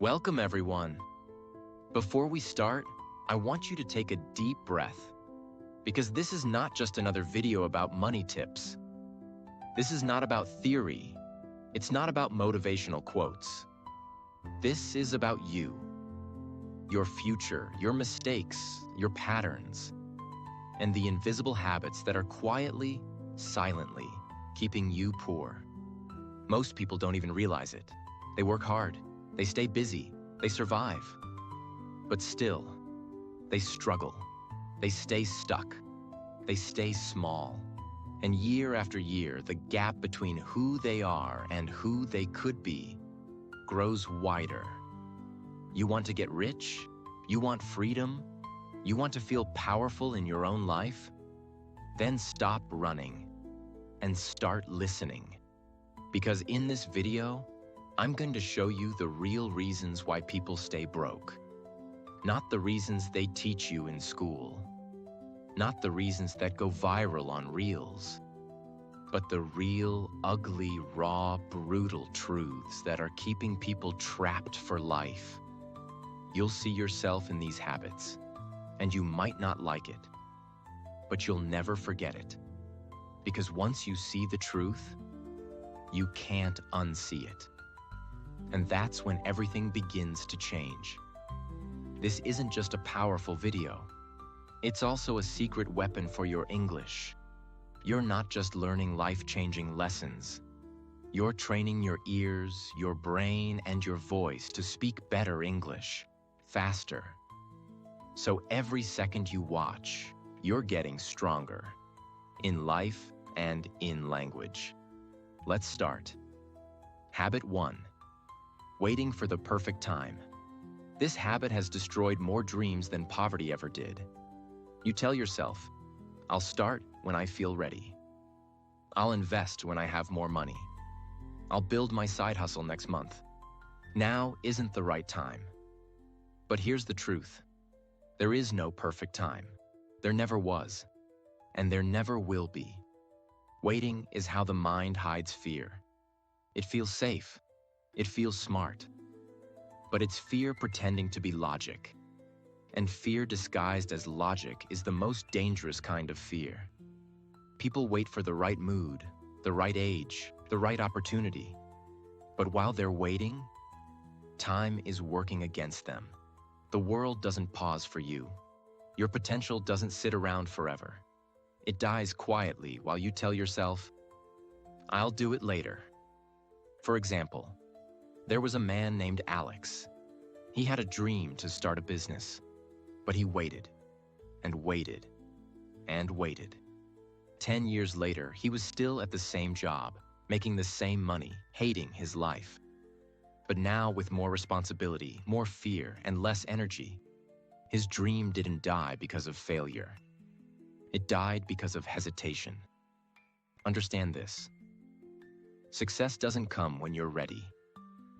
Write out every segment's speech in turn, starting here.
Welcome, everyone. Before we start, I want you to take a deep breath, because this is not just another video about money tips. This is not about theory. It's not about motivational quotes. This is about you, your future, your mistakes, your patterns, and the invisible habits that are quietly, silently keeping you poor. Most people don't even realize it. They work hard. They stay busy, they survive. But still, they struggle. They stay stuck. They stay small. And year after year, the gap between who they are and who they could be grows wider. You want to get rich? You want freedom? You want to feel powerful in your own life? Then stop running and start listening. Because in this video, I'm going to show you the real reasons why people stay broke. Not the reasons they teach you in school. Not the reasons that go viral on Reels. But the real, ugly, raw, brutal truths that are keeping people trapped for life. You'll see yourself in these habits, and you might not like it, but you'll never forget it. Because once you see the truth, you can't unsee it. And that's when everything begins to change. This isn't just a powerful video. It's also a secret weapon for your English. You're not just learning life-changing lessons. You're training your ears, your brain, and your voice to speak better English, faster. So every second you watch, you're getting stronger. In life and in language. Let's start. Habit 1. Waiting for the perfect time. This habit has destroyed more dreams than poverty ever did. You tell yourself, I'll start when I feel ready. I'll invest when I have more money. I'll build my side hustle next month. Now isn't the right time. But here's the truth. There is no perfect time. There never was. And there never will be. Waiting is how the mind hides fear. It feels safe. It feels smart. But it's fear pretending to be logic. And fear disguised as logic is the most dangerous kind of fear. People wait for the right mood, the right age, the right opportunity. But while they're waiting, time is working against them. The world doesn't pause for you. Your potential doesn't sit around forever. It dies quietly while you tell yourself, I'll do it later. For example, there was a man named Alex. He had a dream to start a business, but he waited and waited and waited. 10 years later, he was still at the same job, making the same money, hating his life. But now with more responsibility, more fear, and less energy, his dream didn't die because of failure. It died because of hesitation. Understand this. Success doesn't come when you're ready.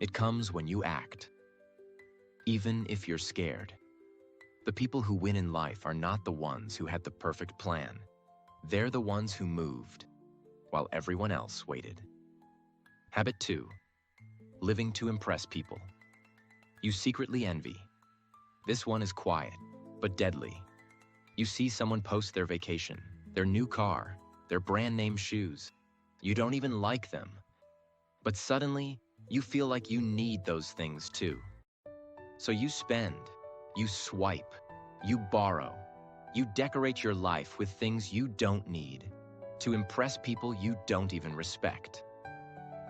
It comes when you act. Even if you're scared. The people who win in life are not the ones who had the perfect plan. They're the ones who moved, while everyone else waited. Habit 2. Living to impress people. You secretly envy. This one is quiet, but deadly. You see someone post their vacation, their new car, their brand name shoes. You don't even like them. But suddenly, you feel like you need those things too. So you spend, you swipe, you borrow, you decorate your life with things you don't need to impress people you don't even respect.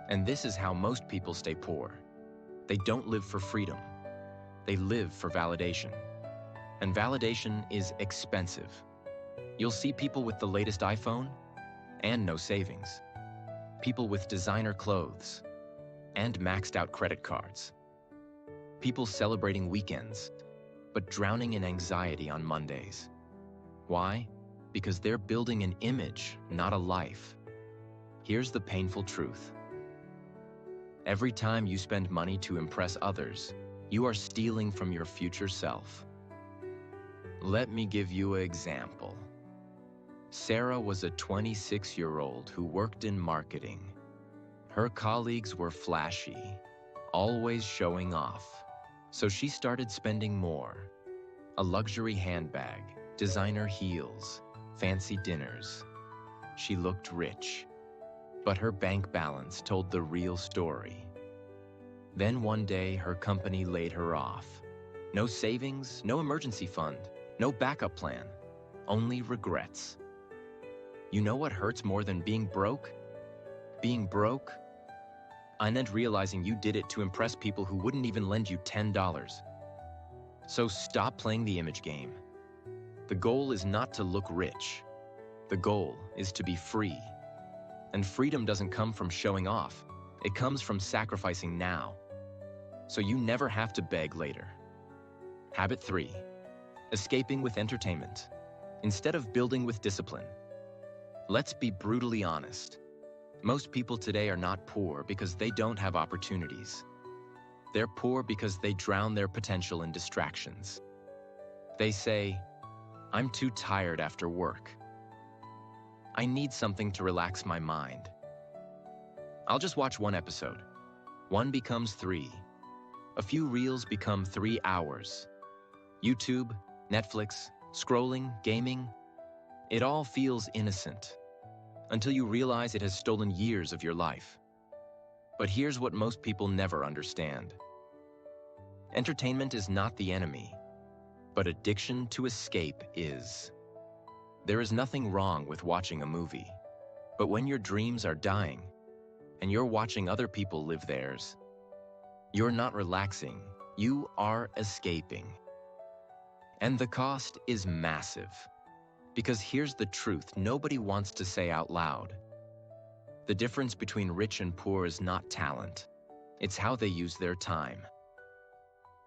And this is how most people stay poor. They don't live for freedom. They live for validation. And validation is expensive. You'll see people with the latest iPhone and no savings. People with designer clothes and maxed out credit cards. People celebrating weekends, but drowning in anxiety on Mondays. Why? Because they're building an image, not a life. Here's the painful truth. Every time you spend money to impress others, you are stealing from your future self. Let me give you an example. Sarah was a 26-year-old who worked in marketing. Her colleagues were flashy, always showing off. So she started spending more. A luxury handbag, designer heels, fancy dinners. She looked rich, but her bank balance told the real story. Then one day, her company laid her off. No savings, no emergency fund, no backup plan, only regrets. You know what hurts more than being broke? Being broke? I meant realizing you did it to impress people who wouldn't even lend you $10. So stop playing the image game. The goal is not to look rich. The goal is to be free. And freedom doesn't come from showing off. It comes from sacrificing now, so you never have to beg later. Habit 3. Escaping with entertainment, instead of building with discipline. Let's be brutally honest. Most people today are not poor because they don't have opportunities. They're poor because they drown their potential in distractions. They say, "I'm too tired after work. I need something to relax my mind. I'll just watch one episode." One becomes 3. A few reels become 3 hours. YouTube, Netflix, scrolling, gaming, it all feels innocent until you realize it has stolen years of your life. But here's what most people never understand. Entertainment is not the enemy, but addiction to escape is. There is nothing wrong with watching a movie, but when your dreams are dying and you're watching other people live theirs, you're not relaxing, you are escaping. And the cost is massive. Because here's the truth nobody wants to say out loud. The difference between rich and poor is not talent. It's how they use their time.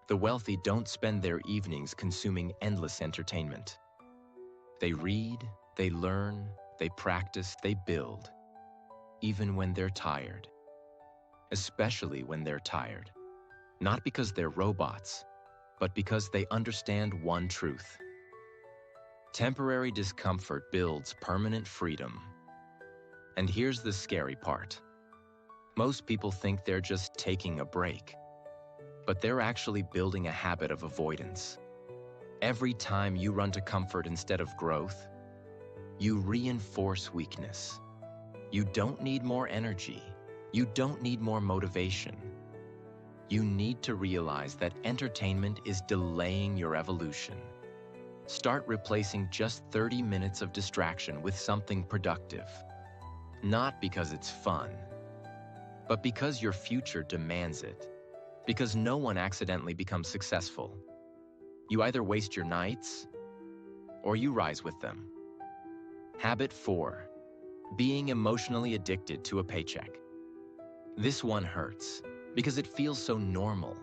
The wealthy don't spend their evenings consuming endless entertainment. They read, they learn, they practice, they build, even when they're tired. Especially when they're tired. Not because they're robots, but because they understand one truth. Temporary discomfort builds permanent freedom. And here's the scary part. Most people think they're just taking a break, but they're actually building a habit of avoidance. Every time you run to comfort instead of growth, you reinforce weakness. You don't need more energy. You don't need more motivation. You need to realize that entertainment is delaying your evolution. Start replacing just 30 minutes of distraction with something productive. Not because it's fun, but because your future demands it. Because no one accidentally becomes successful. You either waste your nights, or you rise with them. Habit 4. Being emotionally addicted to a paycheck. This one hurts, because it feels so normal.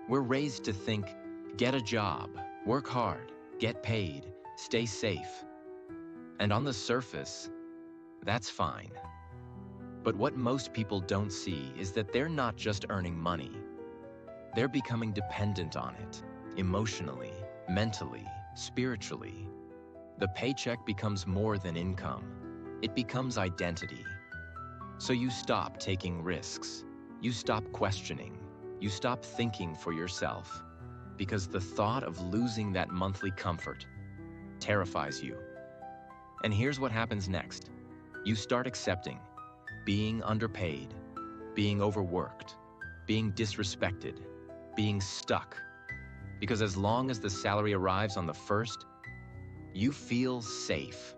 We're raised to think, get a job, work hard, get paid, stay safe. And on the surface, that's fine. But what most people don't see is that they're not just earning money. They're becoming dependent on it, emotionally, mentally, spiritually. The paycheck becomes more than income. It becomes identity. So you stop taking risks. You stop questioning. You stop thinking for yourself. Because the thought of losing that monthly comfort terrifies you. And here's what happens next. You start accepting being underpaid, being overworked, being disrespected, being stuck. Because as long as the salary arrives on the 1st, you feel safe.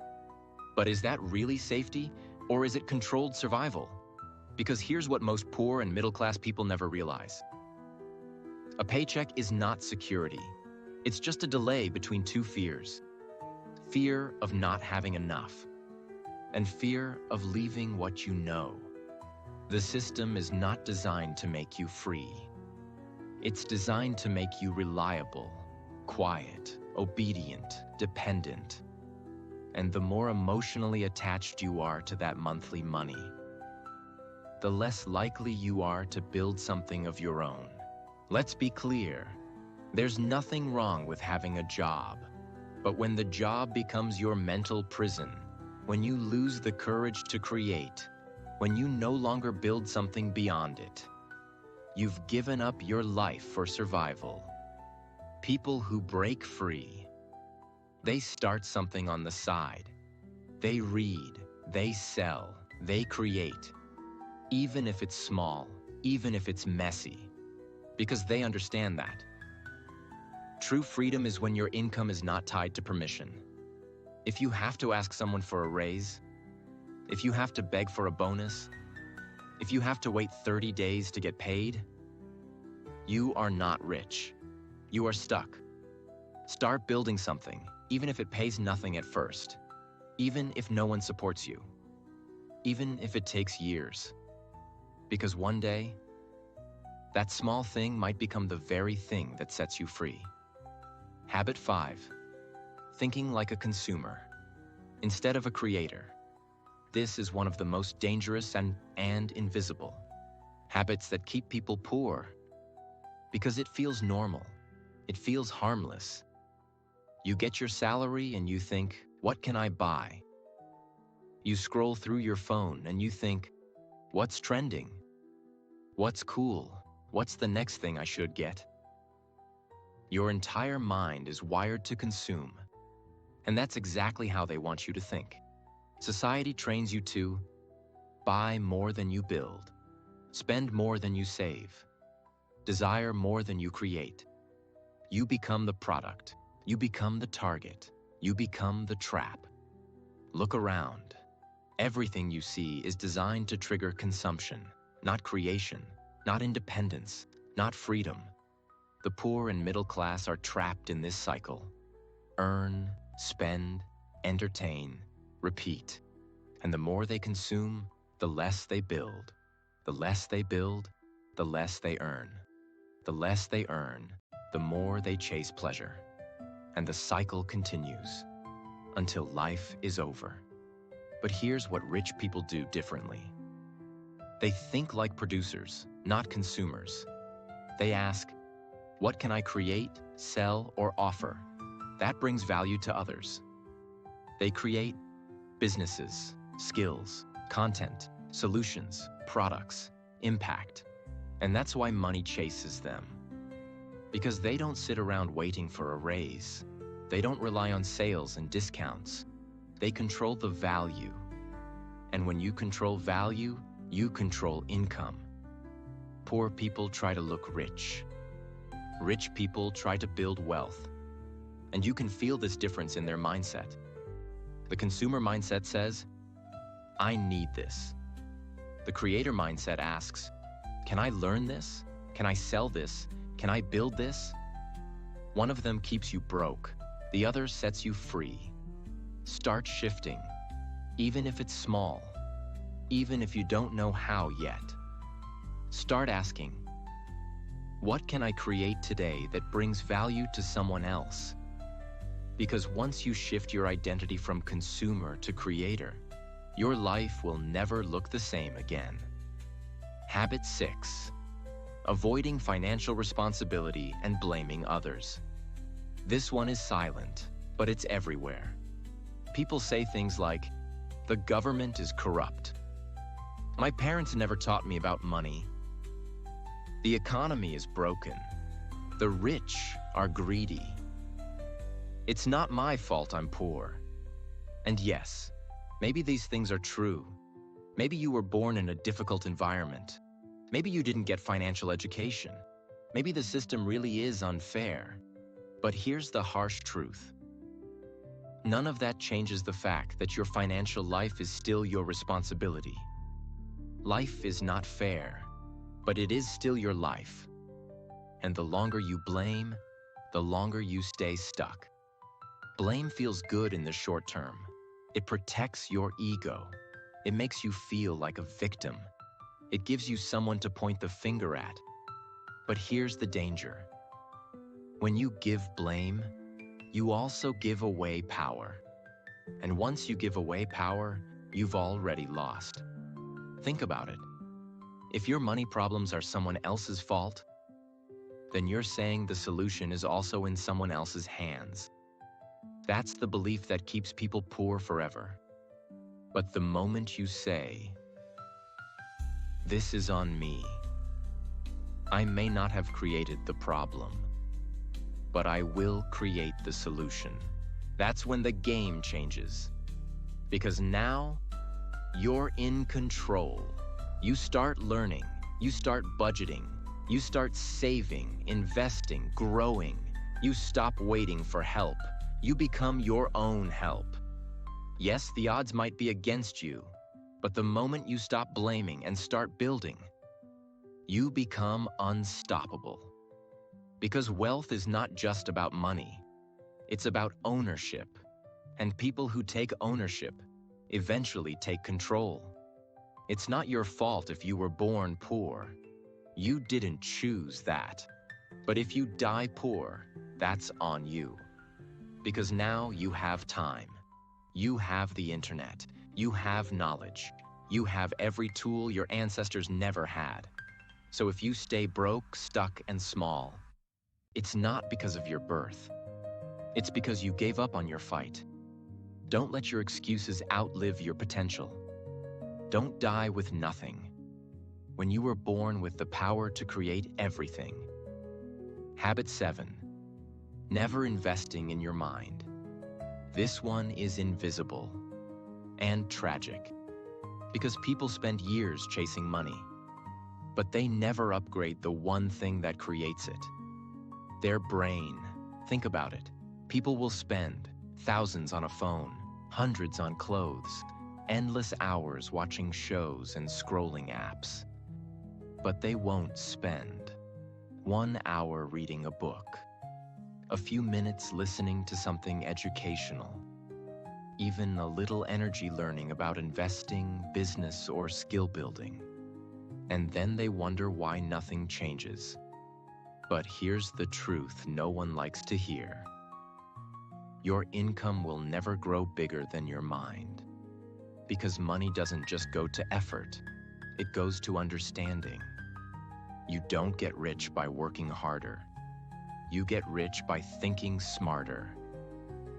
But is that really safety, or is it controlled survival? Because here's what most poor and middle-class people never realize. A paycheck is not security. It's just a delay between 2 fears. Fear of not having enough, and fear of leaving what you know. The system is not designed to make you free. It's designed to make you reliable, quiet, obedient, dependent. And the more emotionally attached you are to that monthly money, the less likely you are to build something of your own. Let's be clear, there's nothing wrong with having a job. But when the job becomes your mental prison, when you lose the courage to create, when you no longer build something beyond it, You've given up your life for survival. People who break free, they start something on the side. They read, they sell, they create, even if it's small, even if it's messy, because they understand that. True freedom is when your income is not tied to permission. If you have to ask someone for a raise, if you have to beg for a bonus, if you have to wait 30 days to get paid, you are not rich. You are stuck. Start building something, even if it pays nothing at first, even if no one supports you, even if it takes years. Because one day, that small thing might become the very thing that sets you free. Habit 5. Thinking like a consumer instead of a creator. This is one of the most dangerous and invisible habits that keep people poor because it feels normal. It feels harmless. You get your salary and you think, what can I buy? You scroll through your phone and you think, what's trending? What's cool? What's the next thing I should get? Your entire mind is wired to consume, and that's exactly how they want you to think. Society trains you to buy more than you build, spend more than you save, desire more than you create. You become the product, you become the target, you become the trap. Look around. Everything you see is designed to trigger consumption, not creation, not independence, not freedom. The poor and middle class are trapped in this cycle. Earn, spend, entertain, repeat. And the more they consume, the less they build. The less they build, the less they earn. The less they earn, the more they chase pleasure. And the cycle continues until life is over. But here's what rich people do differently. They think like producers, not consumers. They ask, what can I create, sell, or offer? That brings value to others. They create businesses, skills, content, solutions, products, impact. And that's why money chases them. Because they don't sit around waiting for a raise. They don't rely on sales and discounts. They control the value. And when you control value, you control income. Poor people try to look rich. Rich people try to build wealth. And you can feel this difference in their mindset. The consumer mindset says, I need this. The creator mindset asks, can I learn this? Can I sell this? Can I build this? One of them keeps you broke. The other sets you free. Start shifting, even if it's small, even if you don't know how yet. Start asking, what can I create today that brings value to someone else? Because once you shift your identity from consumer to creator, your life will never look the same again. Habit 6. Avoiding financial responsibility and blaming others. This one is silent, but it's everywhere. People say things like, the government is corrupt. My parents never taught me about money. The economy is broken. The rich are greedy. It's not my fault I'm poor. And yes, maybe these things are true. Maybe you were born in a difficult environment. Maybe you didn't get financial education. Maybe the system really is unfair. But here's the harsh truth. None of that changes the fact that your financial life is still your responsibility. Life is not fair, but it is still your life. And the longer you blame, the longer you stay stuck. Blame feels good in the short term. It protects your ego. It makes you feel like a victim. It gives you someone to point the finger at. But here's the danger. When you give blame, you also give away power. And once you give away power, you've already lost. Think about it. If your money problems are someone else's fault, then you're saying the solution is also in someone else's hands. That's the belief that keeps people poor forever. But the moment you say, this is on me, I may not have created the problem, but I will create the solution. That's when the game changes. Because now, you're in control. You start learning, you start budgeting, you start saving, investing, growing. You stop waiting for help. You become your own help. Yes, the odds might be against you, but the moment you stop blaming and start building, you become unstoppable. Because wealth is not just about money. It's about ownership. And people who take ownership eventually take control. It's not your fault if you were born poor. You didn't choose that. But if you die poor, that's on you. Because now you have time. You have the internet. You have knowledge. You have every tool your ancestors never had. So if you stay broke, stuck, and small, it's not because of your birth. It's because you gave up on your fight. Don't let your excuses outlive your potential. Don't die with nothing. When you were born with the power to create everything. Habit 7. Never investing in your mind. This one is invisible and tragic because people spend years chasing money, but they never upgrade the one thing that creates it. Their brain. Think about it. People will spend thousands on a phone, hundreds on clothes, endless hours watching shows and scrolling apps. But they won't spend 1 hour reading a book, a few minutes listening to something educational, even a little energy learning about investing, business, or skill building. And then they wonder why nothing changes. But here's the truth no one likes to hear. Your income will never grow bigger than your mind. Because money doesn't just go to effort, it goes to understanding. You don't get rich by working harder. You get rich by thinking smarter.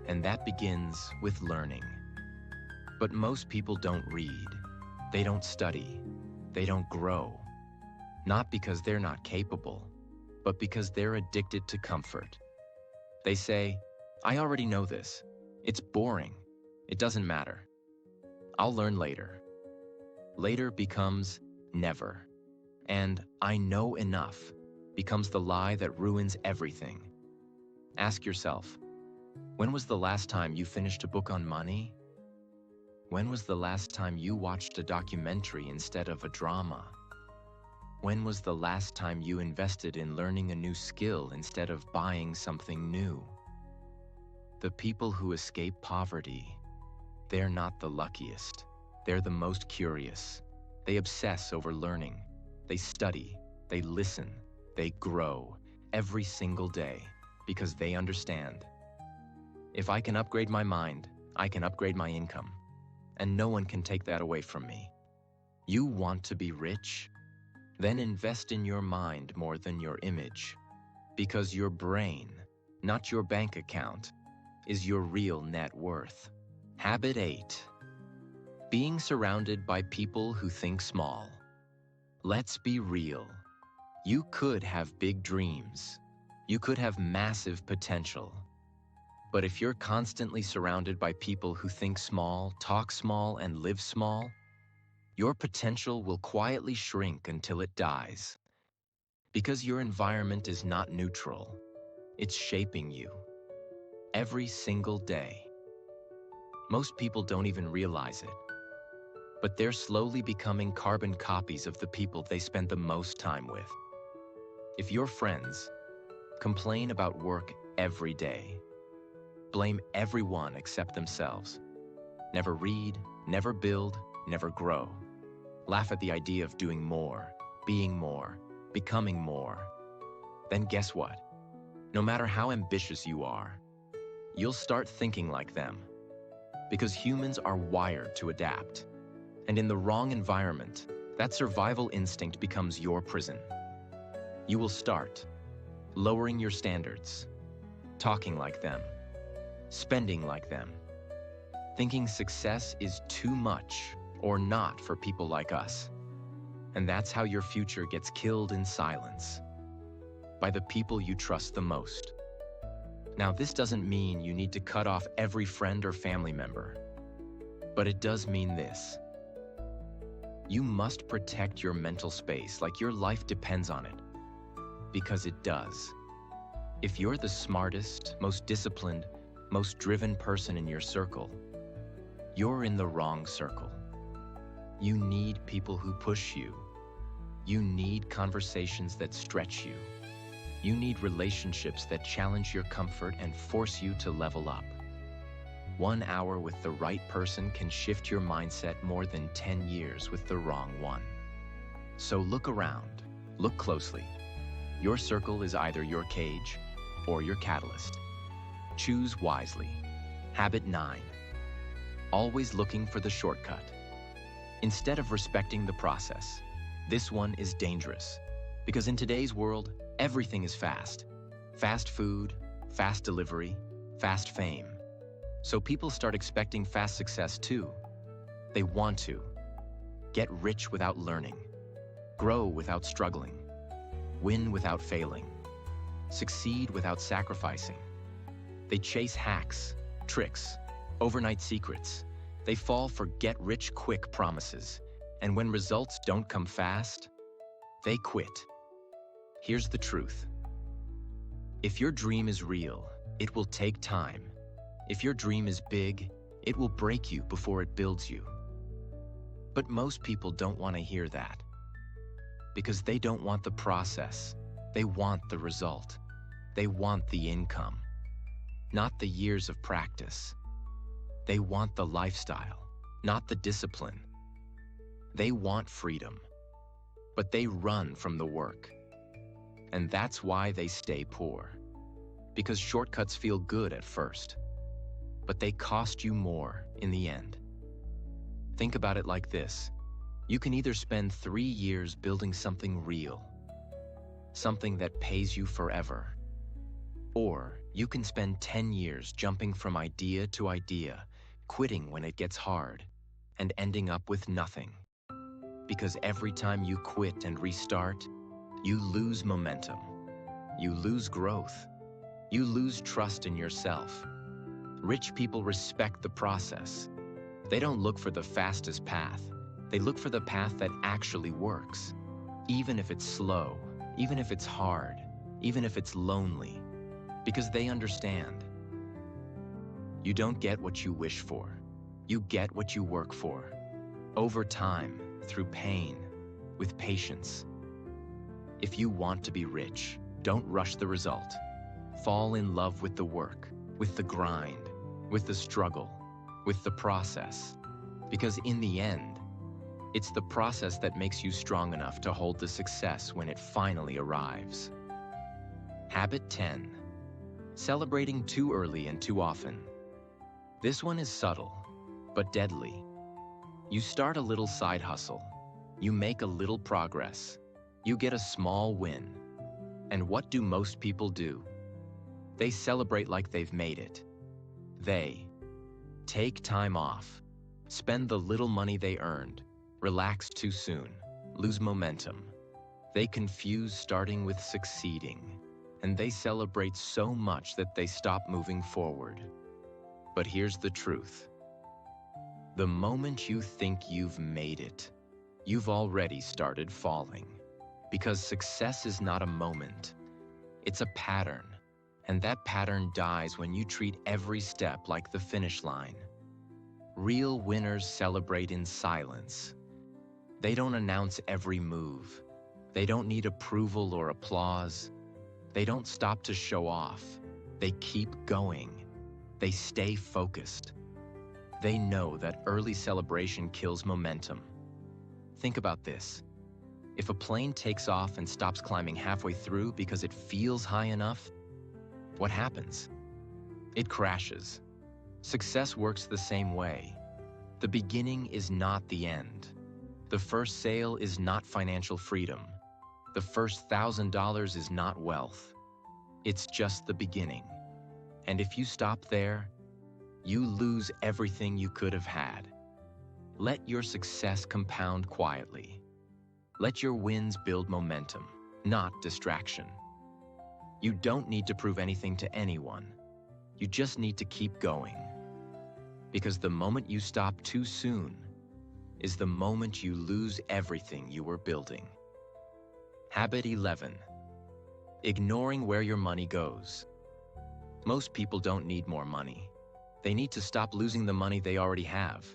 And that begins with learning. But most people don't read. They don't study. They don't grow. Not because they're not capable, but because they're addicted to comfort. They say, I already know this. It's boring. It doesn't matter. I'll learn later. Later becomes never. And I know enough becomes the lie that ruins everything. Ask yourself, when was the last time you finished a book on money? When was the last time you watched a documentary instead of a drama? When was the last time you invested in learning a new skill instead of buying something new? The people who escape poverty, they're not the luckiest. They're the most curious. They obsess over learning. They study. They listen. They grow every single day because they understand. If I can upgrade my mind, I can upgrade my income. And no one can take that away from me. You want to be rich? Then invest in your mind more than your image. Because your brain, not your bank account, is your real net worth. Habit 8. Being surrounded by people who think small. Let's be real. You could have big dreams. You could have massive potential. But if you're constantly surrounded by people who think small, talk small, and live small, your potential will quietly shrink until it dies. Because your environment is not neutral. It's shaping you. Every single day. Most people don't even realize it. But they're slowly becoming carbon copies of the people they spend the most time with. If your friends complain about work every day, blame everyone except themselves, never read, never build, never grow, laugh at the idea of doing more, being more, becoming more, then guess what? No matter how ambitious you are, you'll start thinking like them. Because humans are wired to adapt. And in the wrong environment, that survival instinct becomes your prison. You will start lowering your standards, talking like them, spending like them, thinking success is too much or not for people like us. And that's how your future gets killed in silence, by the people you trust the most. Now, this doesn't mean you need to cut off every friend or family member, but it does mean this. You must protect your mental space like your life depends on it, because it does. If you're the smartest, most disciplined, most driven person in your circle, you're in the wrong circle. You need people who push you. You need conversations that stretch you. You need relationships that challenge your comfort and force you to level up. 1 hour with the right person can shift your mindset more than 10 years with the wrong one. So look around, look closely. Your circle is either your cage or your catalyst. Choose wisely. Habit 9. Always looking for the shortcut. Instead of respecting the process, this one is dangerous. Because in today's world, everything is fast. Fast food, fast delivery, fast fame. So people start expecting fast success too. They want to get rich without learning, grow without struggling, win without failing, succeed without sacrificing. They chase hacks, tricks, overnight secrets. They fall for get-rich-quick promises. And when results don't come fast, they quit. Here's the truth. If your dream is real, it will take time. If your dream is big, it will break you before it builds you. But most people don't want to hear that, because they don't want the process. They want the result. They want the income, not the years of practice. They want the lifestyle, not the discipline. They want freedom, but they run from the work. And that's why they stay poor. Because shortcuts feel good at first, but they cost you more in the end. Think about it like this. You can either spend 3 years building something real, something that pays you forever, or you can spend 10 years jumping from idea to idea, quitting when it gets hard, and ending up with nothing. Because every time you quit and restart, you lose momentum. You lose growth. You lose trust in yourself. Rich people respect the process. They don't look for the fastest path. They look for the path that actually works. Even if it's slow, even if it's hard, even if it's lonely. Because they understand. You don't get what you wish for. You get what you work for. Over time, through pain, with patience. If you want to be rich, don't rush the result. Fall in love with the work, with the grind, with the struggle, with the process. Because in the end, it's the process that makes you strong enough to hold the success when it finally arrives. Habit 10. Celebrating too early and too often. This one is subtle, but deadly. You start a little side hustle. You make a little progress. You get a small win. And what do most people do? They celebrate like they've made it. They take time off, spend the little money they earned, relax too soon, lose momentum. They confuse starting with succeeding, and they celebrate so much that they stop moving forward. But here's the truth. The moment you think you've made it, you've already started falling. Because success is not a moment, it's a pattern. And that pattern dies when you treat every step like the finish line. Real winners celebrate in silence. They don't announce every move. They don't need approval or applause. They don't stop to show off. They keep going. They stay focused. They know that early celebration kills momentum. Think about this. If a plane takes off and stops climbing halfway through because it feels high enough, what happens? It crashes. Success works the same way. The beginning is not the end. The first sale is not financial freedom. The first $1,000 is not wealth. It's just the beginning. And if you stop there, you lose everything you could have had. Let your success compound quietly. Let your wins build momentum, not distraction. You don't need to prove anything to anyone. You just need to keep going. Because the moment you stop too soon is the moment you lose everything you were building. Habit 11. Ignoring where your money goes. Most people don't need more money. They need to stop losing the money they already have.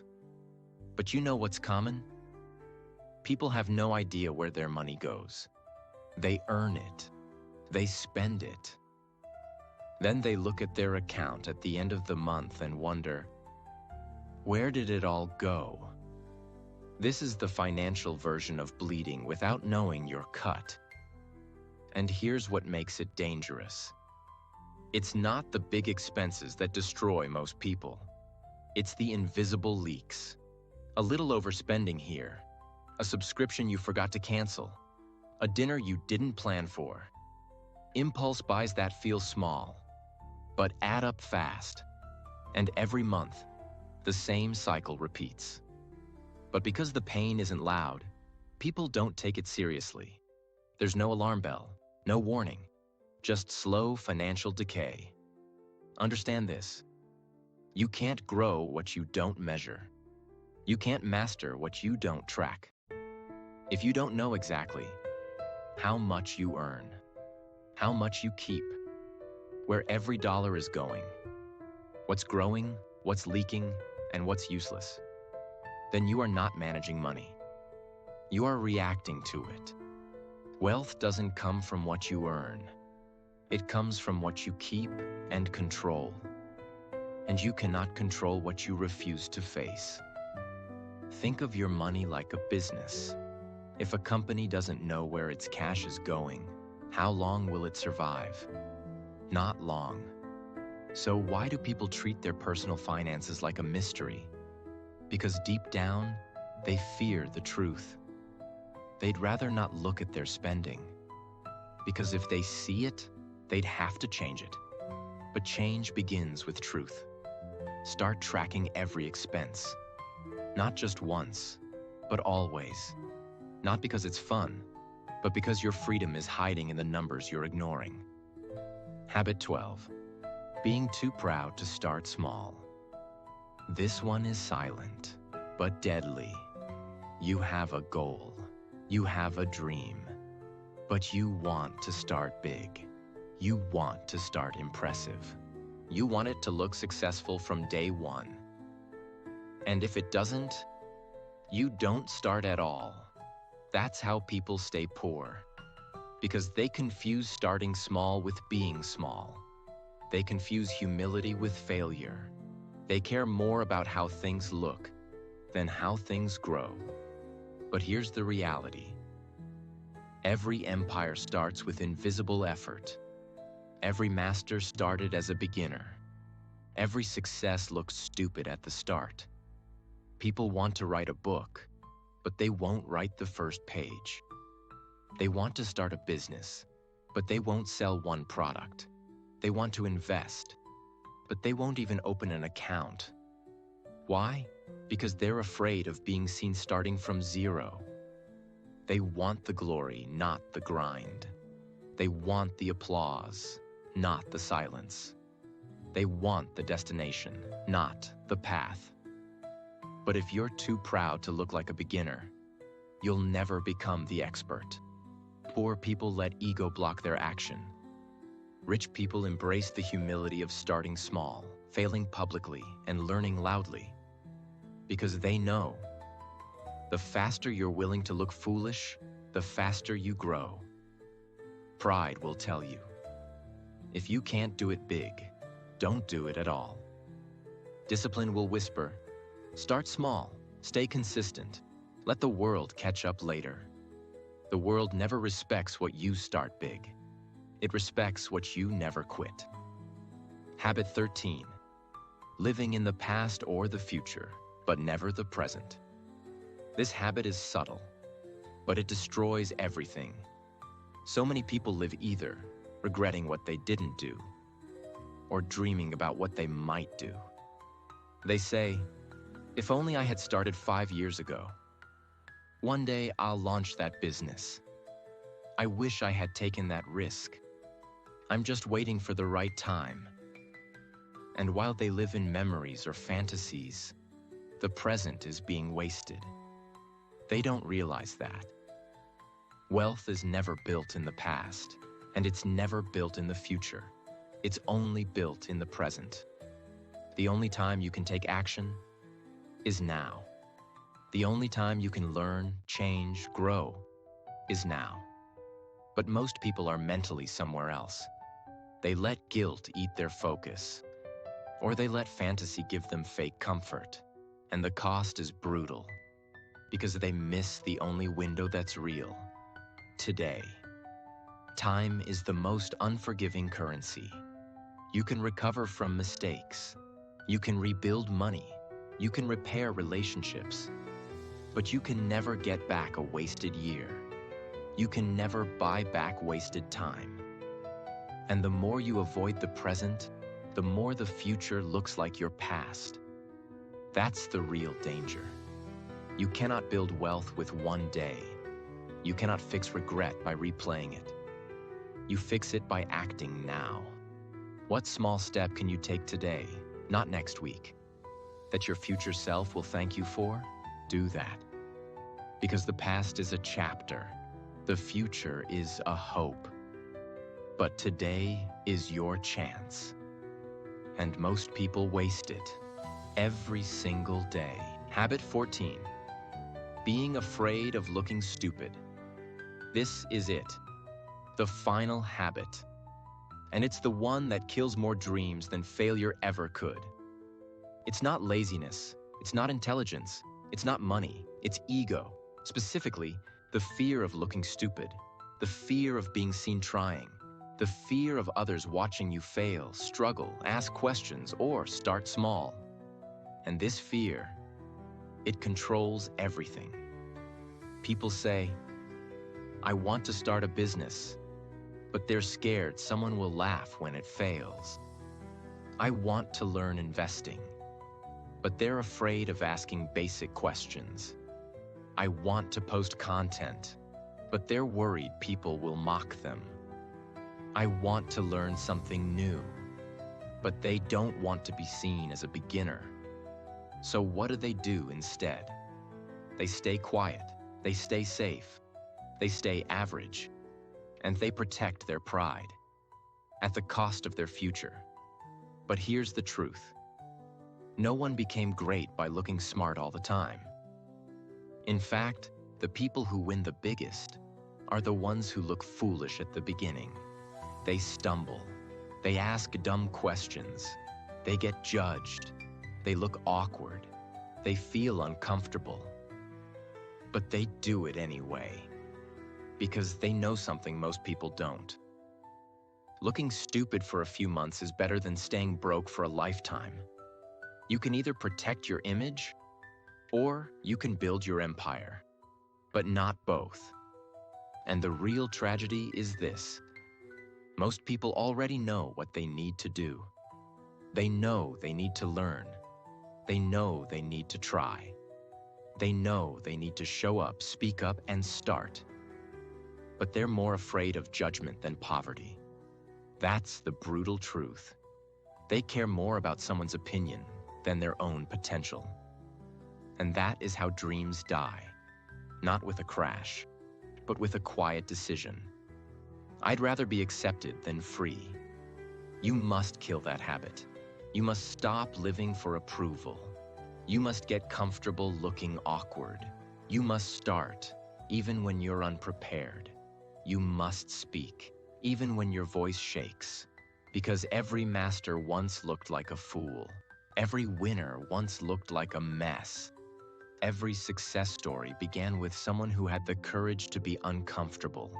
But you know what's common? People have no idea where their money goes. They earn it. They spend it. Then they look at their account at the end of the month and wonder, where did it all go? This is the financial version of bleeding without knowing you're cut. And here's what makes it dangerous. It's not the big expenses that destroy most people. It's the invisible leaks. A little overspending here, a subscription you forgot to cancel, a dinner you didn't plan for. Impulse buys that feel small, but add up fast. And every month, the same cycle repeats. But because the pain isn't loud, people don't take it seriously. There's no alarm bell, no warning, just slow financial decay. Understand this. You can't grow what you don't measure. You can't master what you don't track. If you don't know exactly how much you earn, how much you keep, where every dollar is going, what's growing, what's leaking, and what's useless, then you are not managing money. You are reacting to it. Wealth doesn't come from what you earn. It comes from what you keep and control. And you cannot control what you refuse to face. Think of your money like a business. If a company doesn't know where its cash is going, how long will it survive? Not long. So why do people treat their personal finances like a mystery? Because deep down, they fear the truth. They'd rather not look at their spending. Because if they see it, they'd have to change it. But change begins with truth. Start tracking every expense. Not just once, but always. Not because it's fun, but because your freedom is hiding in the numbers you're ignoring. Habit 12. Being too proud to start small. This one is silent, but deadly. You have a goal. You have a dream. But you want to start big. You want to start impressive. You want it to look successful from day one. And if it doesn't, you don't start at all. That's how people stay poor. Because they confuse starting small with being small. They confuse humility with failure. They care more about how things look than how things grow. But here's the reality. Every empire starts with invisible effort. Every master started as a beginner. Every success looks stupid at the start. People want to write a book, but they won't write the first page. They want to start a business, but they won't sell one product. They want to invest, but they won't even open an account. Why? Because they're afraid of being seen starting from zero. They want the glory, not the grind. They want the applause, not the silence. They want the destination, not the path. But if you're too proud to look like a beginner, you'll never become the expert. Poor people let ego block their action. Rich people embrace the humility of starting small, failing publicly, and learning loudly. Because they know, the faster you're willing to look foolish, the faster you grow. Pride will tell you, if you can't do it big, don't do it at all. Discipline will whisper, start small, stay consistent, let the world catch up later. The world never respects what you start big. It respects what you never quit. Habit 13. Living in the past or the future, but never the present. This habit is subtle, but it destroys everything. So many people live either regretting what they didn't do or dreaming about what they might do. They say, if only I had started 5 years ago. One day I'll launch that business. I wish I had taken that risk. I'm just waiting for the right time. And while they live in memories or fantasies, the present is being wasted. They don't realize that. Wealth is never built in the past, and it's never built in the future. It's only built in the present. The only time you can take action is now. The only time you can learn, change, grow is now. But most people are mentally somewhere else. They let guilt eat their focus, or they let fantasy give them fake comfort. And the cost is brutal, because they miss the only window that's real: today. Time is the most unforgiving currency. You can recover from mistakes. You can rebuild money. You can repair relationships. But you can never get back a wasted year. You can never buy back wasted time. And the more you avoid the present, the more the future looks like your past. That's the real danger. You cannot build wealth with one day. You cannot fix regret by replaying it. You fix it by acting now. What small step can you take today, not next week, that your future self will thank you for? Do that. Because the past is a chapter. The future is a hope. But today is your chance. And most people waste it every single day. Habit 14. Being afraid of looking stupid. This is it. The final habit. And it's the one that kills more dreams than failure ever could. It's not laziness. It's not intelligence. It's not money. It's ego. Specifically, the fear of looking stupid. The fear of being seen trying. The fear of others watching you fail, struggle, ask questions, or start small. And this fear, it controls everything. People say, I want to start a business, but they're scared someone will laugh when it fails. I want to learn investing, but they're afraid of asking basic questions. I want to post content, but they're worried people will mock them. I want to learn something new, but they don't want to be seen as a beginner. So what do instead? They stay quiet, they stay safe, they stay average, and they protect their pride at the cost of their future. But here's the truth. No one became great by looking smart all the time. In fact, the people who win the biggest are the ones who look foolish at the beginning. They stumble, they ask dumb questions, they get judged, they look awkward, they feel uncomfortable. But they do it anyway, because they know something most people don't. Looking stupid for a few months is better than staying broke for a lifetime. You can either protect your image, or you can build your empire, but not both. And the real tragedy is this. Most people already know what they need to do. They know they need to learn. They know they need to try. They know they need to show up, speak up, and start. But they're more afraid of judgment than poverty. That's the brutal truth. They care more about someone's opinion than their own potential. And that is how dreams die. Not with a crash, but with a quiet decision. I'd rather be accepted than free. You must kill that habit. You must stop living for approval. You must get comfortable looking awkward. You must start, even when you're unprepared. You must speak, even when your voice shakes. Because every master once looked like a fool. Every winner once looked like a mess. Every success story began with someone who had the courage to be uncomfortable.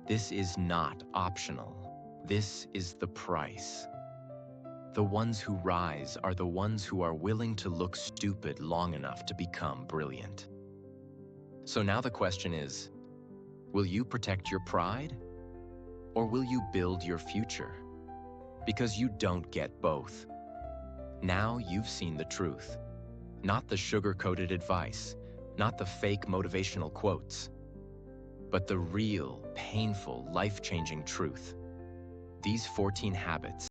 This is not optional. This is the price. The ones who rise are the ones who are willing to look stupid long enough to become brilliant. So now the question is, will you protect your pride? Or will you build your future? Because you don't get both. Now you've seen the truth. Not the sugar-coated advice, not the fake motivational quotes, but the real, painful, life-changing truth. These 14 habits